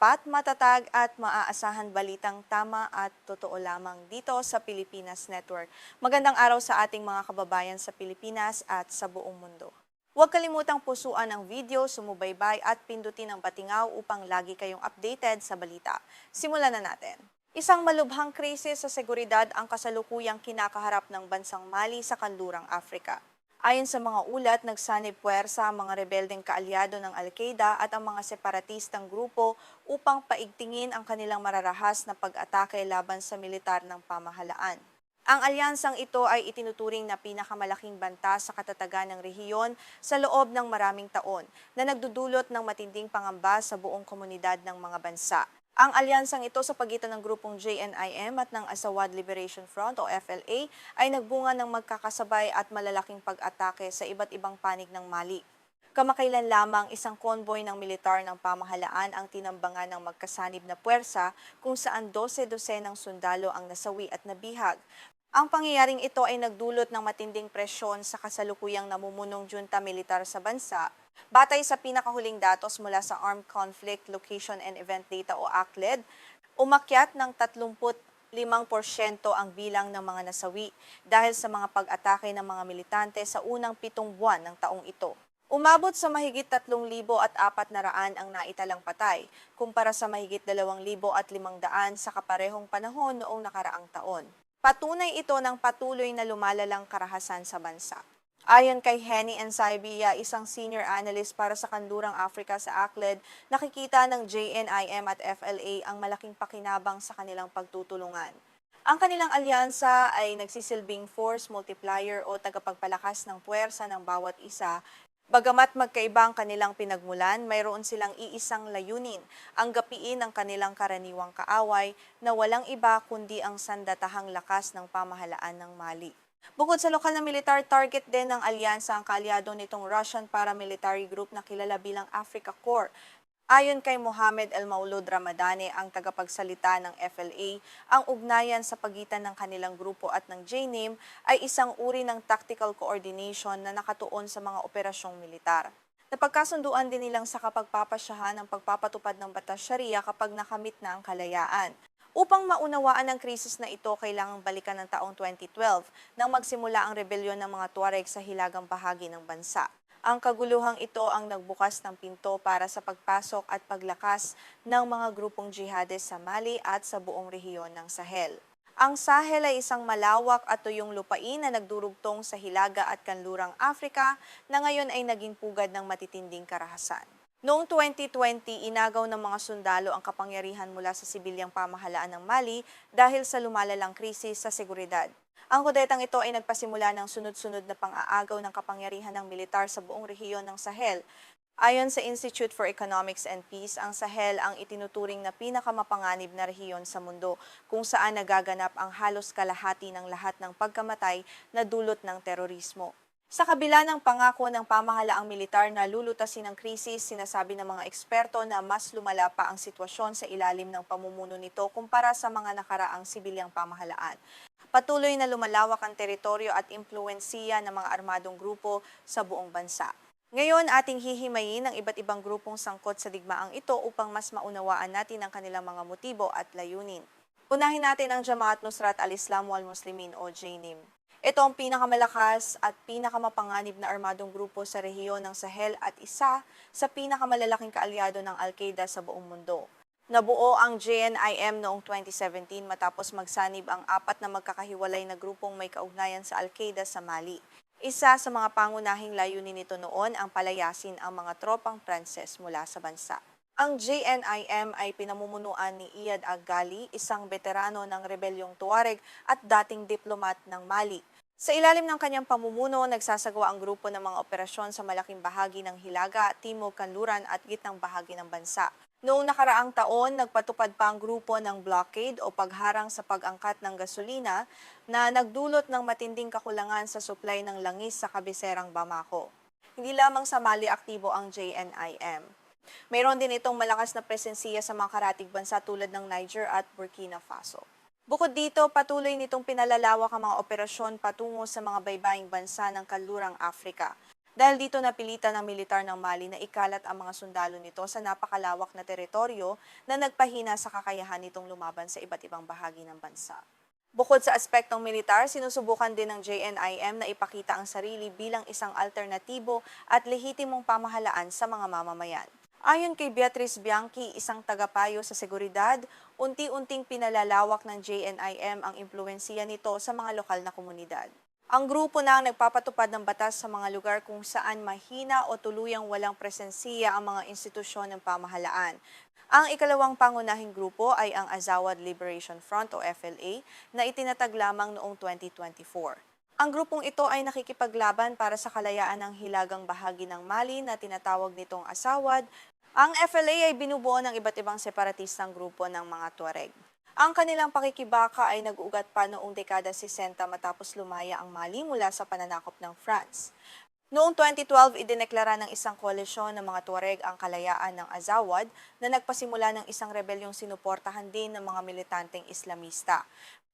tapat, matatag at maaasahan balitang tama at totoo lamang dito sa Pilipinas Network. Magandang araw sa ating mga kababayan sa Pilipinas at sa buong mundo. Huwag kalimutang pusuan ang video, sumubaybay at pindutin ang patingaw upang lagi kayong updated sa balita. Simulan na natin. Isang malubhang krisis sa seguridad ang kasalukuyang kinakaharap ng bansang Mali sa kanlurang Afrika. Ayon sa mga ulat, nagsanib puwersa ang mga rebeldeng kaalyado ng Al-Qaeda at ang mga separatistang grupo upang paigtingin ang kanilang mararahas na pag-atake laban sa militar ng pamahalaan. Ang alyansang ito ay itinuturing na pinakamalaking banta sa katatagan ng rehiyon sa loob ng maraming taon na nagdudulot ng matinding pangamba sa buong komunidad ng mga bansa. Ang alyansang ito sa pagitan ng grupong JNIM at ng Azawad Liberation Front o FLA ay nagbunga ng magkakasabay at malalaking pag-atake sa iba't ibang panig ng Mali. Kamakailan lamang isang konvoy ng militar ng pamahalaan ang tinambangan ng magkasanib na puwersa kung saan 12 dosenang sundalo ang nasawi at nabihag. Ang pangyayaring ito ay nagdulot ng matinding presyon sa kasalukuyang namumunong junta militar sa bansa. Batay sa pinakahuling datos mula sa Armed Conflict Location and Event Data o ACLED, umakyat ng 35% ang bilang ng mga nasawi dahil sa mga pag-atake ng mga militante sa unang 7 buwan ng taong ito. Umabot sa mahigit 3,400 ang naitalang patay, kumpara sa mahigit 2,500 sa kaparehong panahon noong nakaraang taon. Patunay ito ng patuloy na lumalalang karahasan sa bansa. Ayon kay Henny Ensayvia, isang senior analyst para sa Kanlurang Africa sa ACLED, nakikita ng JNIM at FLA ang malaking pakinabang sa kanilang pagtutulungan. Ang kanilang alyansa ay nagsisilbing force multiplier o tagapagpalakas ng puwersa ng bawat isa. Bagamat magkaiba ang kanilang pinagmulan, mayroon silang iisang layunin, ang gapiin ang kanilang karaniwang kaaway na walang iba kundi ang sandatahang lakas ng pamahalaan ng Mali. Bukod sa lokal na militar, target din ng alyansa ang kaalyado nitong Russian paramilitary group na kilala bilang Africa Corps. Ayon kay Mohamed El Maulud Ramadani, ang tagapagsalita ng FLA, ang ugnayan sa pagitan ng kanilang grupo at ng JNIM ay isang uri ng tactical coordination na nakatuon sa mga operasyong militar. Napagkasunduan din nilang sa kapagpapasyahan ng pagpapatupad ng batas Sharia kapag nakamit na ang kalayaan. Upang maunawaan ang krisis na ito, kailangang balikan ng taong 2012 nang magsimula ang rebelyon ng mga Tuareg sa hilagang bahagi ng bansa. Ang kaguluhang ito ang nagbukas ng pinto para sa pagpasok at paglakas ng mga grupong jihadis sa Mali at sa buong rehiyon ng Sahel. Ang Sahel ay isang malawak at tuyong lupain na nagdurugtong sa Hilaga at Kanlurang Afrika na ngayon ay naging pugad ng matitinding karahasan. Noong 2020, inagaw ng mga sundalo ang kapangyarihan mula sa sibilyang pamahalaan ng Mali dahil sa lumalalang krisis sa seguridad. Ang kudetang ito ay nagpasimula ng sunod-sunod na pang-aagaw ng kapangyarihan ng militar sa buong rehiyon ng Sahel. Ayon sa Institute for Economics and Peace, ang Sahel ang itinuturing na pinakamapanganib na rehiyon sa mundo kung saan nagaganap ang halos kalahati ng lahat ng pagkamatay na dulot ng terorismo. Sa kabila ng pangako ng pamahalaang militar na lulutasin ang krisis, sinasabi ng mga eksperto na mas lumala pa ang sitwasyon sa ilalim ng pamumuno nito kumpara sa mga nakaraang sibilyang pamahalaan. Patuloy na lumalawak ang teritoryo at impluwensiya ng mga armadong grupo sa buong bansa. Ngayon, ating hihimayin ang iba't ibang grupong sangkot sa digmaang ito upang mas maunawaan natin ang kanilang mga motibo at layunin. Unahin natin ang Jamaat Nusrat al-Islam wal Muslimin o JNIM. Ito ang pinakamalakas at pinakamapanganib na armadong grupo sa rehiyon ng Sahel at isa sa pinakamalalaking kaalyado ng Al-Qaeda sa buong mundo. Nabuo ang JNIM noong 2017 matapos magsanib ang 4 na magkakahiwalay na grupong may kaugnayan sa Al-Qaeda sa Mali. Isa sa mga pangunahing layunin nito noon ang palayasin ang mga tropang Pranses mula sa bansa. Ang JNIM ay pinamumunuan ni Iyad Agali, isang veterano ng rebelyong Tuareg at dating diplomat ng Mali. Sa ilalim ng kanyang pamumuno, nagsasagawa ang grupo ng mga operasyon sa malaking bahagi ng Hilaga, Timog, Kanluran at gitnang bahagi ng bansa. Noong nakaraang taon, nagpatupad pa ang grupo ng blockade o pagharang sa pag-angkat ng gasolina na nagdulot ng matinding kakulangan sa supply ng langis sa kabiserang Bamako. Hindi lamang sa Mali aktibo ang JNIM. Mayroon din itong malakas na presensiya sa mga karatig bansa tulad ng Niger at Burkina Faso. Bukod dito, patuloy nitong pinalalawak ang mga operasyon patungo sa mga baybaying bansa ng kanlurang Afrika. Dahil dito napilitan ng militar ng Mali na ikalat ang mga sundalo nito sa napakalawak na teritoryo na nagpahina sa kakayahan nitong lumaban sa iba't ibang bahagi ng bansa. Bukod sa aspektong militar, sinusubukan din ng JNIM na ipakita ang sarili bilang isang alternatibo at lehitimong pamahalaan sa mga mamamayan. Ayon kay Beatrice Bianchi, isang tagapayo sa seguridad, unti-unting pinalalawak ng JNIM ang impluwensiya nito sa mga lokal na komunidad. Ang grupo na ang nagpapatupad ng batas sa mga lugar kung saan mahina o tuluyang walang presensiya ang mga institusyon ng pamahalaan. Ang ikalawang pangunahing grupo ay ang Azawad Liberation Front o FLA na itinatag lamang noong 2024. Ang grupong ito ay nakikipaglaban para sa kalayaan ng hilagang bahagi ng Mali na tinatawag nitong Azawad. Ang FLA ay binubuo ng iba't ibang separatistang grupo ng mga Tuareg. Ang kanilang pakikibaka ay nag-ugat pa noong dekada 60 matapos lumaya ang Mali mula sa pananakop ng France. Noong 2012, idineklara ng isang koalisyon ng mga Tuareg ang kalayaan ng Azawad na nagpasimula ng isang rebelyong sinuportahan din ng mga militanteng Islamista.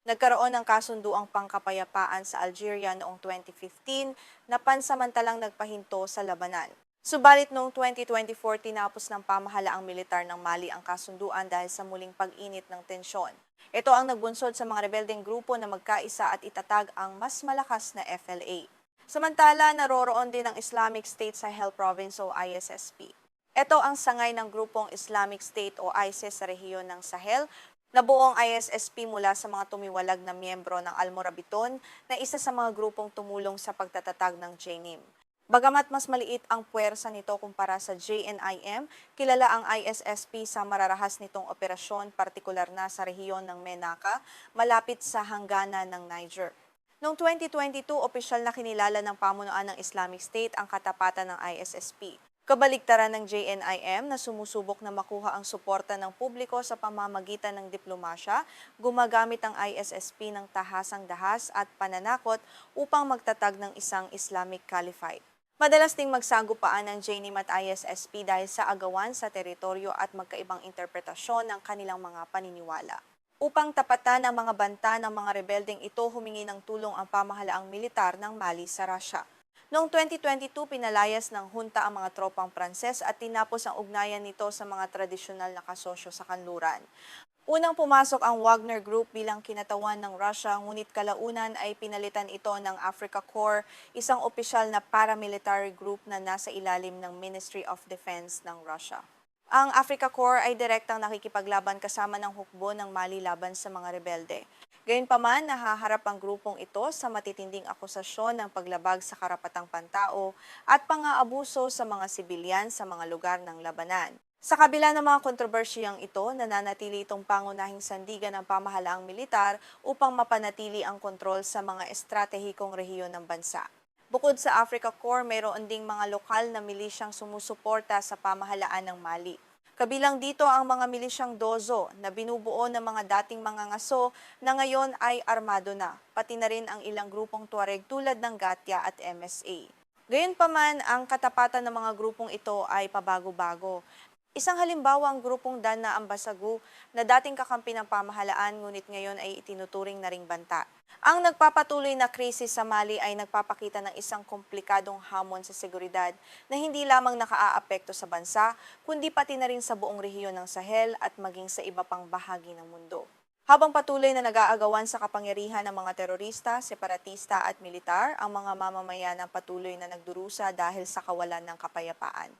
Nagkaroon ng kasunduang pangkapayapaan sa Algeria noong 2015 na pansamantalang nagpahinto sa labanan. Subalit noong 2024, tinapos ng pamahalaang militar ng Mali ang kasunduan dahil sa muling pag-init ng tensyon. Ito ang nagbunsod sa mga rebeldeng grupo na magkaisa at itatag ang mas malakas na FLA. Samantala, naroroon din ang Islamic State Sahel Province o ISSP. Ito ang sangay ng grupong Islamic State o ISIS sa rehiyon ng Sahel, na buong ISSP mula sa mga tumiwalag na miyembro ng Almorabiton na isa sa mga grupong tumulong sa pagtatatag ng JNIM. Bagamat mas maliit ang puwersa nito kumpara sa JNIM, kilala ang ISSP sa mararahas nitong operasyon, partikular na sa rehiyon ng Menaka, malapit sa hangganan ng Niger. Noong 2022, opisyal na kinilala ng pamunuan ng Islamic State ang katapatan ng ISSP. Kabaligtaran ng JNIM na sumusubok na makuha ang suporta ng publiko sa pamamagitan ng diplomasya, gumagamit ang ISSP ng tahasang dahas at pananakot upang magtatag ng isang Islamic Caliphate. Madalas ding magsagupaan ng JNIM at ISSP dahil sa agawan sa teritoryo at magkaibang interpretasyon ng kanilang mga paniniwala. Upang tapatan ang mga banta ng mga rebeldeng ito, humingi ng tulong ang pamahalaang militar ng Mali sa Russia. Noong 2022, pinalayas ng hunta ang mga tropang Pranses at tinapos ang ugnayan nito sa mga tradisyonal na kasosyo sa kanluran. Unang pumasok ang Wagner Group bilang kinatawan ng Russia, ngunit kalaunan ay pinalitan ito ng Africa Corps, isang opisyal na paramilitary group na nasa ilalim ng Ministry of Defense ng Russia. Ang Africa Corps ay direktang nakikipaglaban kasama ng hukbo ng Mali laban sa mga rebelde. Gayunpaman, nahaharap ang grupong ito sa matitinding akusasyon ng paglabag sa karapatang pantao at pang-aabuso sa mga sibilyan sa mga lugar ng labanan. Sa kabila ng mga kontrobersyang ito, nananatili itong pangunahing sandigan ng pamahalaang militar upang mapanatili ang kontrol sa mga estratehikong rehiyon ng bansa. Bukod sa Africa Corps, mayroon ding mga lokal na milisyang sumusuporta sa pamahalaan ng Mali. Kabilang dito ang mga milisyang Dozo na binubuo ng mga dating mga ngaso na ngayon ay armado na, pati na rin ang ilang grupong Tuareg tulad ng Gatia at MSA. Gayunpaman, ang katapatan ng mga grupong ito ay pabago-bago. Isang halimbawa ang grupong Dan na Ambasagu na dating kakampi ng pamahalaan ngunit ngayon ay itinuturing na ring banta. Ang nagpapatuloy na krisis sa Mali ay nagpapakita ng isang komplikadong hamon sa seguridad na hindi lamang nakaaapekto sa bansa, kundi pati na rin sa buong rehiyon ng Sahel at maging sa iba pang bahagi ng mundo. Habang patuloy na nag-aagawan sa kapangyarihan ng mga terorista, separatista at militar, ang mga mamamayan ang patuloy na nagdurusa dahil sa kawalan ng kapayapaan.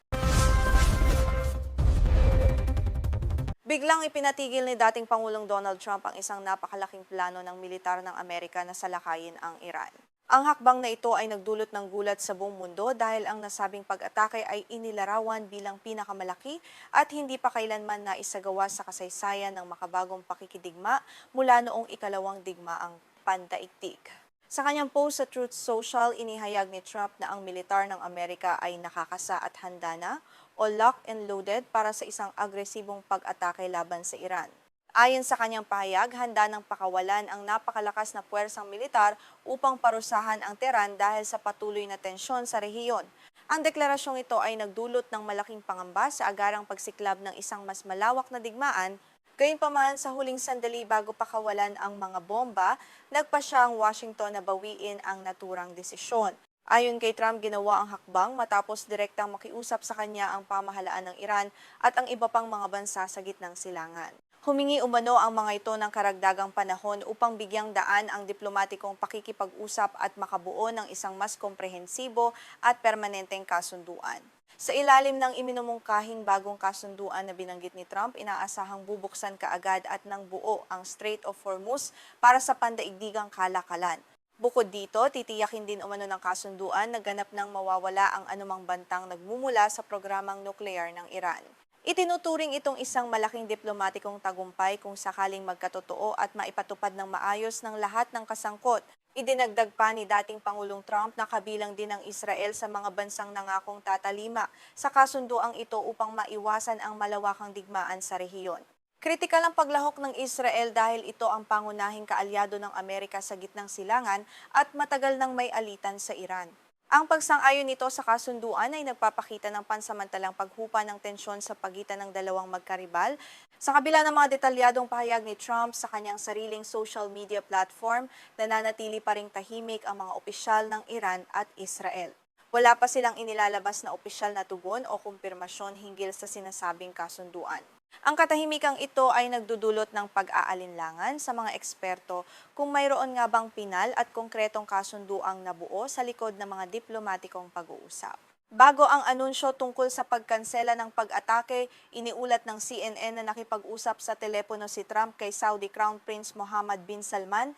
Biglang ipinatigil ni dating Pangulong Donald Trump ang isang napakalaking plano ng militar ng Amerika na salakayin ang Iran. Ang hakbang na ito ay nagdulot ng gulat sa buong mundo dahil ang nasabing pag-atake ay inilarawan bilang pinakamalaki at hindi pa kailanman naisagawa sa kasaysayan ng makabagong pakikidigma mula noong ikalawang digmaang pandaigdig. Sa kanyang post sa Truth Social, inihayag ni Trump na ang militar ng Amerika ay nakakasa at handa na o locked and loaded para sa isang agresibong pag-atake laban sa Iran. Ayon sa kanyang pahayag, handa ng pakawalan ang napakalakas na puwersang militar upang parusahan ang Tehran dahil sa patuloy na tensyon sa rehiyon. Ang deklarasyong ito ay nagdulot ng malaking pangamba sa agarang pagsiklab ng isang mas malawak na digmaan. Gayunpaman, sa huling sandali bago pakawalan ang mga bomba, nagpasya ang Washington na bawiin ang naturang desisyon. Ayon kay Trump, ginawa ang hakbang matapos direktang makiusap sa kanya ang pamahalaan ng Iran at ang iba pang mga bansa sa gitnang silangan. Humingi umano ang mga ito ng karagdagang panahon upang bigyang daan ang diplomatikong pakikipag-usap at makabuo ng isang mas komprehensibo at permanenteng kasunduan. Sa ilalim ng iminumungkahing bagong kasunduan na binanggit ni Trump, inaasahang bubuksan kaagad at ng buo ang Strait of Hormuz para sa pandaigdigang kalakalan. Bukod dito, titiyakin din umano ng kasunduan na ganap nang mawawala ang anumang bantang nagmumula sa programang nuklear ng Iran. Itinuturing itong isang malaking diplomatikong tagumpay kung sakaling magkatotoo at maipatupad ng maayos ng lahat ng kasangkot. Idinagdag pa ni dating Pangulong Trump na kabilang din ang Israel sa mga bansang nangakong tatalima sa kasunduang ito upang maiwasan ang malawakang digmaan sa rehiyon. Kritikal ang paglahok ng Israel dahil ito ang pangunahing kaalyado ng Amerika sa gitnang silangan at matagal nang may alitan sa Iran. Ang pagsang-ayon nito sa kasunduan ay nagpapakita ng pansamantalang paghupa ng tensyon sa pagitan ng dalawang magkaribal. Sa kabila ng mga detalyadong pahayag ni Trump sa kanyang sariling social media platform, nananatili pa ring tahimik ang mga opisyal ng Iran at Israel. Wala pa silang inilalabas na opisyal na tugon o kumpirmasyon hinggil sa sinasabing kasunduan. Ang katahimikang ito ay nagdudulot ng pag-aalinlangan sa mga eksperto kung mayroon nga bang pinal at konkretong kasunduang nabuo sa likod ng mga diplomatikong pag-uusap. Bago ang anunsyo tungkol sa pagkansela ng pag-atake, iniulat ng CNN na nakipag-usap sa telepono si Trump kay Saudi Crown Prince Mohammed bin Salman.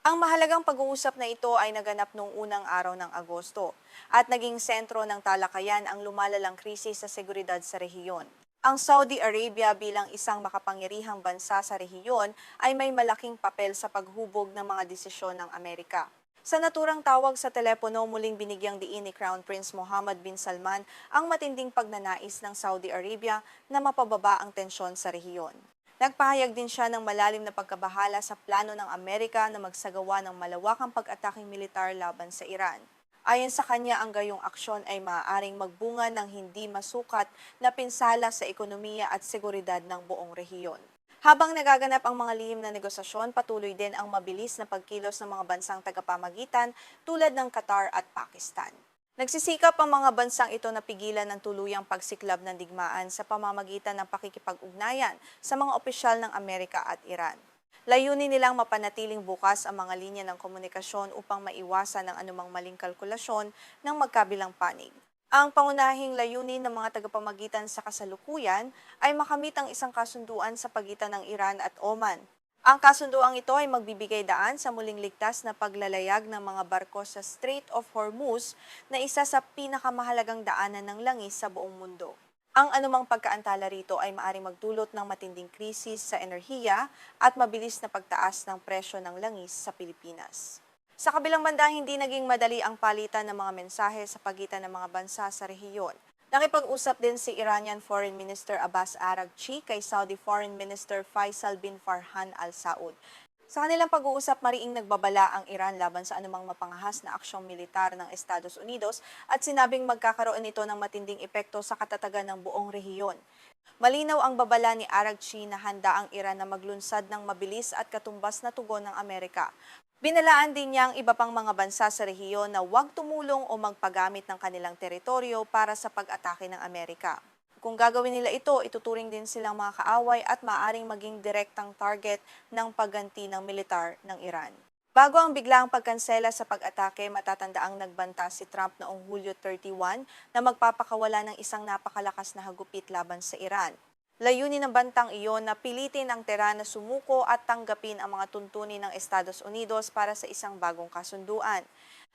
Ang mahalagang pag-uusap na ito ay naganap noong unang araw ng Agosto at naging sentro ng talakayan ang lumalalang krisis sa seguridad sa rehiyon. Ang Saudi Arabia bilang isang makapangyarihang bansa sa rehiyon ay may malaking papel sa paghubog ng mga desisyon ng Amerika. Sa naturang tawag sa telepono, muling binigyang diin ni Crown Prince Mohammed bin Salman ang matinding pagnanais ng Saudi Arabia na mapababa ang tensyon sa rehiyon. Nagpahayag din siya ng malalim na pagkabahala sa plano ng Amerika na magsagawa ng malawakang pag-ataking militar laban sa Iran. Ayon sa kanya, ang gayong aksyon ay maaaring magbunga ng hindi masukat na pinsala sa ekonomiya at seguridad ng buong rehiyon. Habang nagaganap ang mga lihim na negosasyon, patuloy din ang mabilis na pagkilos ng mga bansang tagapamagitan tulad ng Qatar at Pakistan. Nagsisikap ang mga bansang ito na pigilan ng tuluyang pagsiklab ng digmaan sa pamamagitan ng pakikipag-ugnayan sa mga opisyal ng Amerika at Iran. Layunin nilang mapanatiling bukas ang mga linya ng komunikasyon upang maiwasan ang anumang maling kalkulasyon ng magkabilang panig. Ang pangunahing layunin ng mga tagapamagitan sa kasalukuyan ay makamit ang isang kasunduan sa pagitan ng Iran at Oman. Ang kasunduang ito ay magbibigay daan sa muling ligtas na paglalayag ng mga barko sa Strait of Hormuz na isa sa pinakamahalagang daanan ng langis sa buong mundo. Ang anumang pagkaantala rito ay maaaring magdulot ng matinding krisis sa enerhiya at mabilis na pagtaas ng presyo ng langis sa Pilipinas. Sa kabilang banda, hindi naging madali ang palitan ng mga mensahe sa pagitan ng mga bansa sa rehiyon. Nakipag-usap din si Iranian Foreign Minister Abbas Araghchi kay Saudi Foreign Minister Faisal bin Farhan Al Saud. Sa kanilang pag-uusap, mariing nagbabala ang Iran laban sa anumang mapangahas na aksyong militar ng Estados Unidos at sinabing magkakaroon ito ng matinding epekto sa katatagan ng buong rehiyon. Malinaw ang babala ni Araghchi na handa ang Iran na maglunsad ng mabilis at katumbas na tugon ng Amerika. Binalaan din niya ang iba pang mga bansa sa rehiyon na huwag tumulong o magpagamit ng kanilang teritoryo para sa pag-atake ng Amerika. Kung gagawin nila ito, ituturing din silang mga kaaway at maaaring maging direktang target ng pagganti ng militar ng Iran. Bago ang biglaang pagkansela sa pag-atake, matatandaang nagbanta si Trump noong Hulyo 31 na magpapakawala ng isang napakalakas na hagupit laban sa Iran. Layunin ng bantang iyon na pilitin ang Tehran na sumuko at tanggapin ang mga tuntunin ng Estados Unidos para sa isang bagong kasunduan.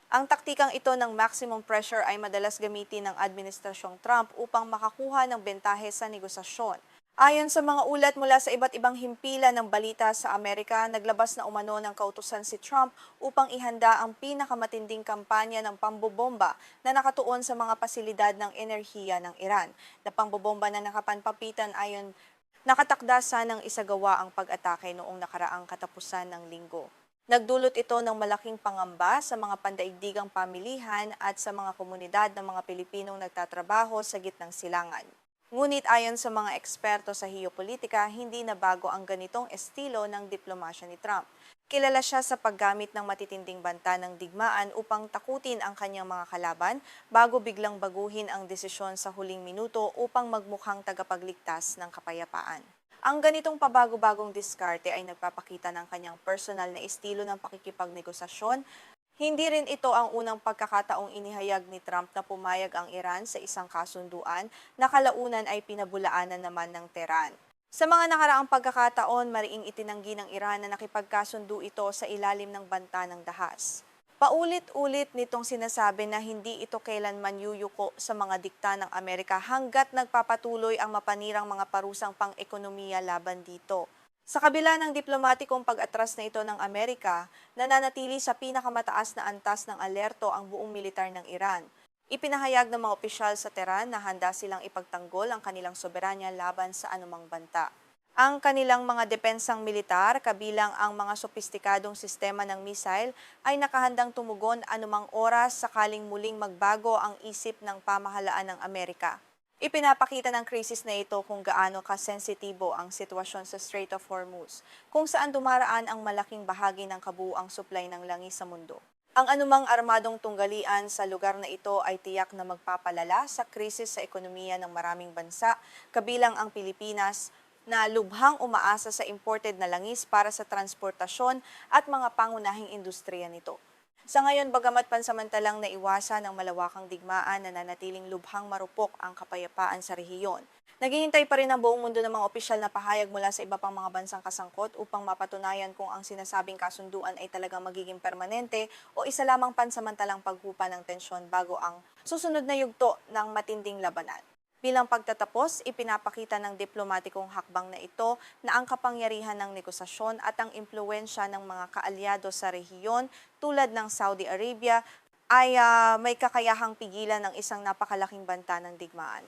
Ang taktikang ito ng maximum pressure ay madalas gamitin ng Administrasyong Trump upang makakuha ng bentahe sa negosasyon. Ayon sa mga ulat mula sa iba't ibang himpilan ng balita sa Amerika, naglabas na umano ng kautusan si Trump upang ihanda ang pinakamatinding kampanya ng pambobomba na nakatuon sa mga pasilidad ng enerhiya ng Iran. Na pambobomba na nakapanpapitan ayon nakatakda sanang isagawa ang pag-atake noong nakaraang katapusan ng linggo. Nagdulot ito ng malaking pangamba sa mga pandaigdigang pamilihan at sa mga komunidad ng mga Pilipinong nagtatrabaho sa gitnang silangan. Ngunit ayon sa mga eksperto sa heopolitika, hindi na bago ang ganitong estilo ng diplomasya ni Trump. Kilala siya sa paggamit ng matitinding banta ng digmaan upang takutin ang kanyang mga kalaban bago biglang baguhin ang desisyon sa huling minuto upang magmukhang tagapagligtas ng kapayapaan. Ang ganitong pabago-bagong diskarte ay nagpapakita ng kanyang personal na estilo ng pakikipagnegosasyon. Hindi rin ito ang unang pagkakataong inihayag ni Trump na pumayag ang Iran sa isang kasunduan na kalaunan ay pinabulaanan naman ng Tehran. Sa mga nakaraang pagkakataon, mariing itinanggi ng Iran na nakipagkasundo ito sa ilalim ng banta ng dahas. Paulit-ulit nitong sinasabi na hindi ito kailanman yuyuko sa mga dikta ng Amerika hanggat nagpapatuloy ang mapanirang mga parusang pang-ekonomiya laban dito. Sa kabila ng diplomatikong pag-atras na ito ng Amerika, nananatili sa pinakamataas na antas ng alerto ang buong militar ng Iran. Ipinahayag ng mga opisyal sa Tehran na handa silang ipagtanggol ang kanilang soberanya laban sa anumang banta. Ang kanilang mga depensang militar, kabilang ang mga sopistikadong sistema ng missile, ay nakahandang tumugon anumang oras sakaling muling magbago ang isip ng pamahalaan ng Amerika. Ipinapakita ng krisis na ito kung gaano kasensitibo ang sitwasyon sa Strait of Hormuz, kung saan dumaraan ang malaking bahagi ng kabuuang supply ng langis sa mundo. Ang anumang armadong tunggalian sa lugar na ito ay tiyak na magpapalala sa krisis sa ekonomiya ng maraming bansa, kabilang ang Pilipinas, na lubhang umaasa sa imported na langis para sa transportasyon at mga pangunahing industriya nito. Sa ngayon, bagamat pansamantalang naiwasan ng malawakang digmaan na nanatiling lubhang marupok ang kapayapaan sa rehiyon, naghihintay pa rin ang buong mundo ng mga opisyal na pahayag mula sa iba pang mga bansang kasangkot upang mapatunayan kung ang sinasabing kasunduan ay talagang magiging permanente o isa lamang pansamantalang paghupa ng tensyon bago ang susunod na yugto ng matinding labanan. Bilang pagtatapos, ipinapakita ng diplomatikong hakbang na ito na ang kapangyarihan ng negosasyon at ang impluwensya ng mga kaalyado sa rehiyon tulad ng Saudi Arabia ay may kakayahang pigilan ng isang napakalaking banta ng digmaan.